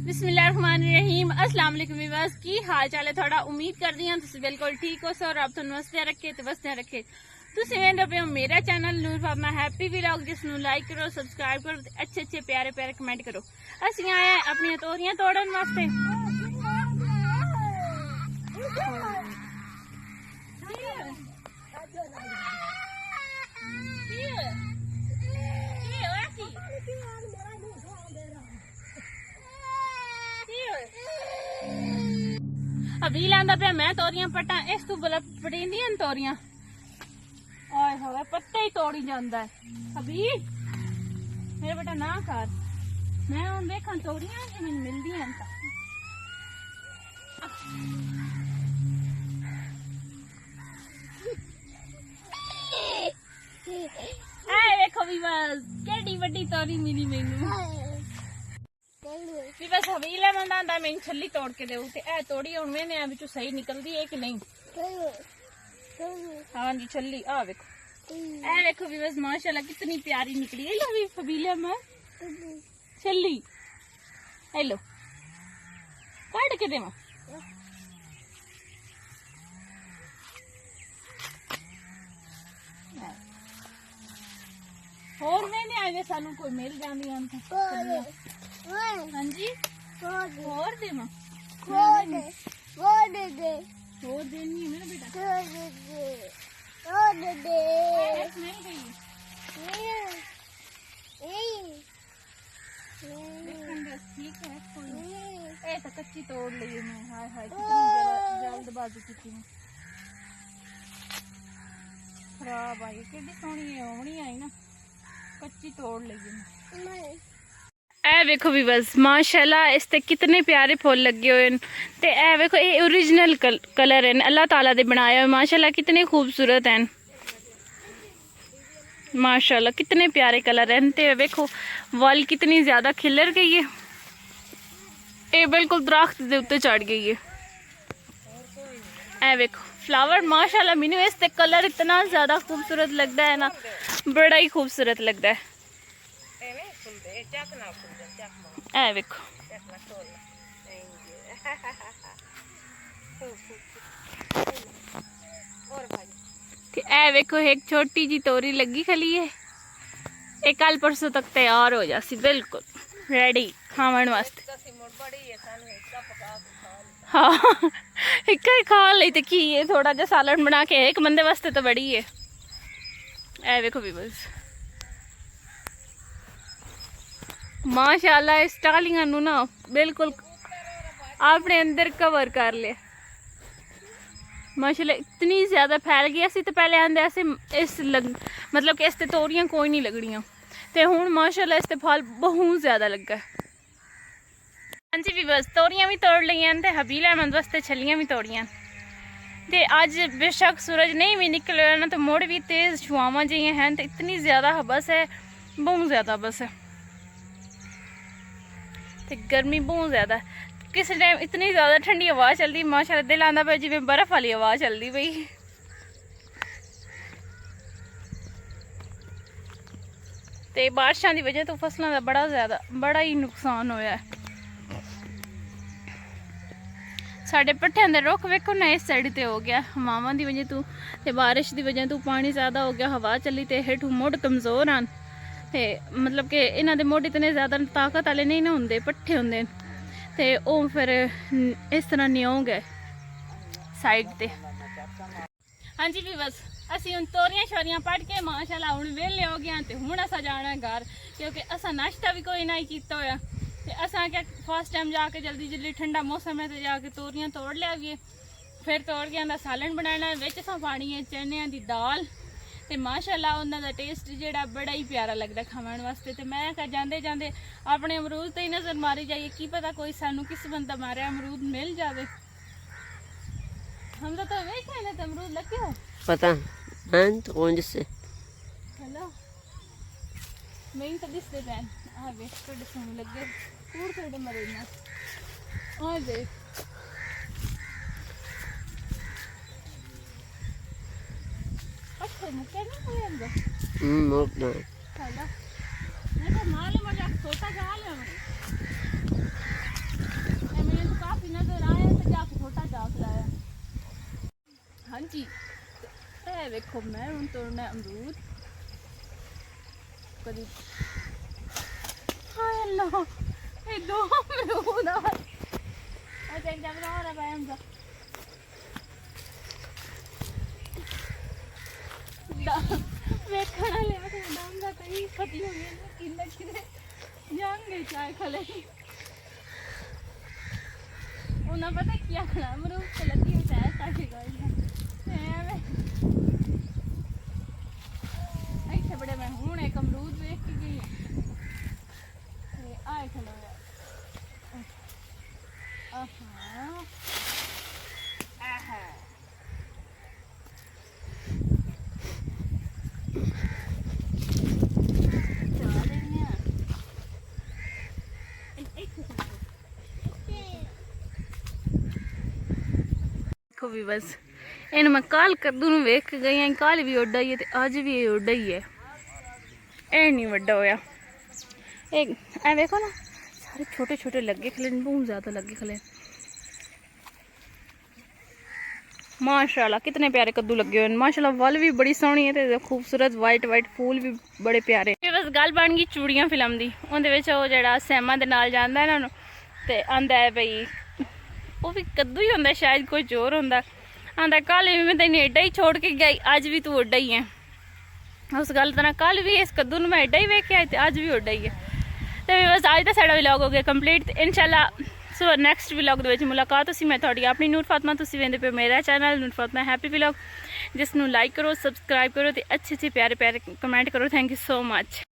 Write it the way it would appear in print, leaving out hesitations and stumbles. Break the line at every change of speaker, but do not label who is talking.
बिस्मिल्लाहिर्रहमानिर्रहीम। अस्सलाम वालेकुम व्यूअर्स, की हाल चाल है थोड़ा। उम्मीद कर दी तुम बिल्कुल ठीक हो सो और अब तुम वस्ते रखे तो वस्ते रखे तुम वेंदे पे हो मेरा चैनल नूर फातिमा हैप्पी व्लॉग, जिसनू लाइक करो, सब्सक्राइब करो, अच्छे अच्छे प्यारे प्यारे कमेंट करो। असीं आए हैं अपनी तोरियां तोड़न वास्ते। अभी लांदा पे मैं तोरियां पटा इस तू बला पड़ींदियां तोरियां ओए होए पत्ते ही तोड़ी जांदा है। अभी मेरे बेटा ना कर, मैं हुण देखां तोरियां कि मैनूं मिलदियां ऐ देखो भी बस केडी वड्डी तोरी मिली मैनूं भी बस। हवी ले मंदा मैं छली तोड़ के देऊ ते ए तोड़ी हुण मैंने आ विचों सही निकलदी है कि नहीं। हाँ जी छली आ देखो, ए देखो भी बस माशाल्लाह कितनी प्यारी निकली है ये फबीला में छली। हेलो काट के देवा और मैंने आगे सानू कोई मिल जांदी हम हाँ जी और दे मां और देनी है मेरा बेटा नहीं गई ठीक है कोई ए तो कच्ची तोड़ ली मैं। हाय हाय कितनी जल्दबाजी की मैं, खराब आई कि सोहनी होनी आई ना, कच्ची तोड़ ली मैं। ए देखो भी बस माशाल्लाह इस ते कितने प्यारे फुल लगे हुए हैं ते ए देखो ये ओरिजिनल कलर है अल्लाह ताला दे बनाए हुए, माशाल्लाह कितने खूबसूरत हैं माशाल्लाह कितने प्यारे कलर हैं। ते देखो वल कितनी ज्यादा खिलर गई है, ये बिल्कुल दरख्त दे उत्ते चढ़ गई है। ए देखो फ्लावर माशाल्लाह मैनू इस ते कलर इतना ज्यादा खूबसूरत लगता है ना, बड़ा ही खूबसूरत लगता है। ए देखो ए देखो एक छोटी जी तोरी लगी खली है, एक कल परसों तक तैयार हो जासी बिल्कुल रेडी खावन वास्ते। हाँ एक ही खा ली तो की है, थोड़ा जा सालन बना के एक बंदे वास्ते तो बड़ी है। ए देखो भी बस माशाल्लाह इस टालियां नू ना बिल्कुल आपने अंदर कवर कर लिया माशाल्लाह, इतनी ज्यादा फैल गई। असी तो पहले आंदे ऐसे इस मतलब कि इस ते तोरियां कोई नहीं लगनियां ते हुण माशाल्लाह इस ते फल बहुत ज्यादा लगा। हाँ जी भी बस तोरियां भी तोड़ लियां ते हबील अहमद वास्ते छलियां भी तोड़ियां ते अज बेशक सूरज नहीं भी निकले ना तो मुड़ भी तेज छुआवां जिहियां हैं, तो इतनी ज्यादा हबस है, बहुत ज्यादा बस है ते गर्मी बहुत ज्यादा। किस टाइम इतनी ज्यादा ठंडी हवा चलती माशाल्लाह, दिल आंदा पे जिवें बर्फ वाली हवा चलती पई। ते बारिशां दी वजह तो फसलों का बड़ा ही नुकसान होया है। साढ़े पट्ठियां दे रुख वेखो ना इस साइड ते हो गया हवावां दी वजह तो ते बारिश दी वजह तो पानी ज्यादा हो गया, हवा चली ते हेठू मुड़ कमजोर आन ते मतलब कि इन्हां दे मुड़ इतने ज्यादा ताकत वाले नहीं ना होंदे, पट्ठे होंदे ते ओ फिर इस तरह न्यों गए साइड ते। हाँ जी भी बस असी हुण तोरियां शोरियां पट के माशाल्लाह हुण वेले हो गए ते हुण असा जाना है घर, क्योंकि असा नाश्ता भी कोई नहीं कीता होया ते असा क्या फर्स्ट टाइम जाके जल्दी जल्दी ठंडा मौसम है तो जाके तोरियां तोड़ लिया, फिर तोरियां दा सालन बनाना है, विच असा पानी है चने दी दाल ते माशाल्लाह उन्हां दा टेस्ट जेड़ा बड़ा ही प्यारा लगदा खावन वास्ते। ते मैं कहा जांदे जांदे अपने अमरूद ते ही नजर मारी जाइए, की पता कोई सानू किस बंदा मारे अमरूद मिल जावे। हम तो वेखे ने अमरूद लगे हो
पता हैं तो कौन जिससे
हेलो मैं तो दिसते पैन आ वे थोड़े सोने लगे पूर थोड़े मरे ना आ देख अच्छा मुके नहीं कोई अंदर
मोकना
हेलो मैं तो माले मजा छोटा खा ले ਹਾਂਜੀ ਇਹ ਵੇਖੋ ਮੈਂ ਹੁਣ ਤੋੜਨਾ ਅਮਰੂਦ ਕਦੀ ਹਾਏ ਅੱਲਾ ਇਹ ਦੋ ਅਮਰੂਦ ਆ ਅੱਛਾ ਇੱਕ ਜਬ ਨਾ ਰਹਾ ਹਮਜ਼ਾ ਵੇਖਣ ਵਾਲੇ ਆ ਤੇ ਦਮ ਦਾ ਕਈ ਖਤੀ ਹੋ ਗਈ ਕਿੰਨਾ ਕਿਤੇ ਜਾਂਗੇ ਚਾਹ ਖਲੇ ਉਹਨਾਂ ਪਤਾ ਕੀ ਆਖਣਾ ਅਮਰੂਦ ਤੇ ਲੱਗੀ ਹੁੰਦਾ ਸਾਡੀ ਗੱਲ ਐਵੇਂ ਇੱਥੇ ਬੜੇ ਮੈਂ ਹੁਣ ਇੱਕ ਅਮਰੂਦ ਵੇਖ ਕੇ ਗਈ ਤੇ ਆਏ ਖਲੋ ਆਹਾ ਆਹਾ ਦੇਖੋ ਵੀ ਬਸ ਇਹਨੂੰ ਮੈਂ ਕੱਲ ਕੱਦੂ ਨੂੰ ਵੇਖ ਕੇ ਗਈ ਆਂ ਕੱਲ ਵੀ ਉੱਡਾ ਹੀ ਹੈ ਤੇ ਅੱਜ ਵੀ ਇਹ ਉੱਡਾ ਹੀ ਹੈ ਇਹ ਨਹੀਂ ਵੱਡਾ ਹੋਇਆ ਇਹ ਐ ਵੇਖੋ ਨਾ ਸਾਰੇ ਛੋਟੇ ਛੋਟੇ ਲੱਗੇ ਖਲੇ ਬਹੁਤ ਜ਼ਿਆਦਾ ਲੱਗੇ ਖਲੇ माशाल्लाह कितने प्यारे कद्दू लगे हुए माशाल्लाह वल भी बड़ी सोहनी है ते खूबसूरत वाइट वाइट फूल भी बड़े प्यारे बस गल बन गई चूड़ियां फिल्म दी उहदे विच ओह जेहड़ा सैमा दे नाल जांदा है ना ते आंदा है भई ओह भी कद्दू ही हुंदा शायद कोई जोर हुंदा आंदा कल भी मैं तैनूं एडा ही छोड़ के गई अज भी तू एडा ही है उस गल तरह कल भी इस कद्दू नूं मैं एडा ही वेख के आई ते अज भी एडा ही है ते बस अज दा साडा व्लॉग हो गया कंप्लीट इंशाल्लाह सो नैक्सट व्लॉग ਦੇ ਵਿੱਚ ਮੁਲਾਕਾਤ ਅਸੀਂ ਮੈਂ ਤੁਹਾਡੀ ਆਪਣੀ ਨੂਰ ਫਾਤਮਾ ਤੁਸੀਂ ਵੇਖਦੇ ਪਏ ਮੇਰਾ ਚੈਨਲ ਨੂਰ ਫਾਤਮਾ ਹੈਪੀ व्लॉग ਜਿਸ ਨੂੰ ਲਾਈਕ ਕਰੋ ਸਬਸਕ੍ਰਾਈਬ ਕਰੋ ਤੇ ਅੱਛੇ ਪਿਆਰੇ ਪਿਆਰੇ ਕਮੈਂਟ ਕਰੋ ਥੈਂਕ ਯੂ ਸੋ ਮਚ